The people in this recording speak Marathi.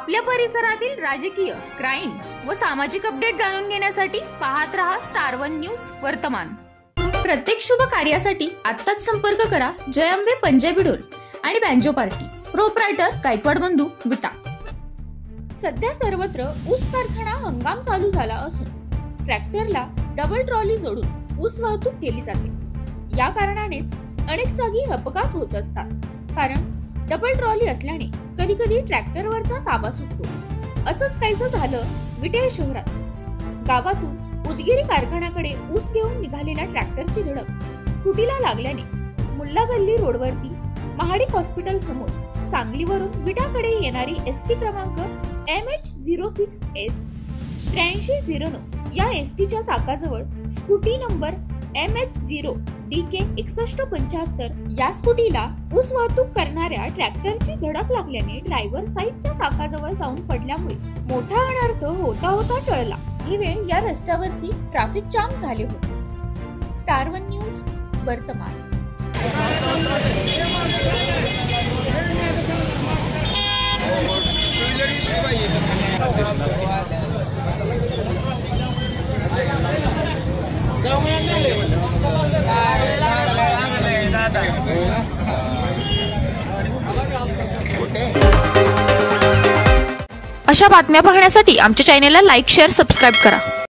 आपल्या परिसरातील राजकीय, क्राईम व सामाजिक अपडेट जाणून घेण्यासाठी पाहत रहा स्टार वन न्यूज वर्तमान। प्रत्येक शुभ कार्यासाठी आत्ताच संपर्क करा जय अंबे पंजाबी ढोल आणि बँजो पार्टी। प्रोप्रायटर गायकवाड बंधू विटा। सध्या सर्वत्र ऊस कारखाना हंगाम चालू झाला असून ट्रॅक्टरला डबल ट्रॉली जोडून ऊस वाहतूक केली जाते। या कारणानेच अनेक जागी अपघात होत असतात, कारण डबल ट्रॉली असल्याने कधी कधी ट्रॅक्टरवरचा ताबा सुटतो। असंच काहीसं झालं विटे शहरात। गावातून उदगीरी कारखान्याकडे ऊस घेऊन निघालेल्या ट्रॅक्टरची धडक स्कूटीला लागल्याने मुल्ला गल्ली रोडवरती महाडिक हॉस्पिटल समोर सांगलीवरून विटाकडे येणारी एसटी क्रमांक MH06S 8309 या एसटीच्या चाकाजवळ स्कूटी नंबर MH0DK 6175 या स्कूटीला ऊस वाहतूक करणाऱ्या ट्रॅक्टरची धडक लागल्याने ड्रायव्हर साईडच्या चाकाजवळ जाऊन पडल्यामुळे मोठा अनर्थ होता टळला। ही वेळ या रस्त्यावरती ट्रॅफिक जाम झाले होते। स्टार वन न्यूज वर्तमान। अशा बातम्या पाहण्यासाठी आमच्या चॅनेलला लाईक, शेअर, सबस्क्राईब करा।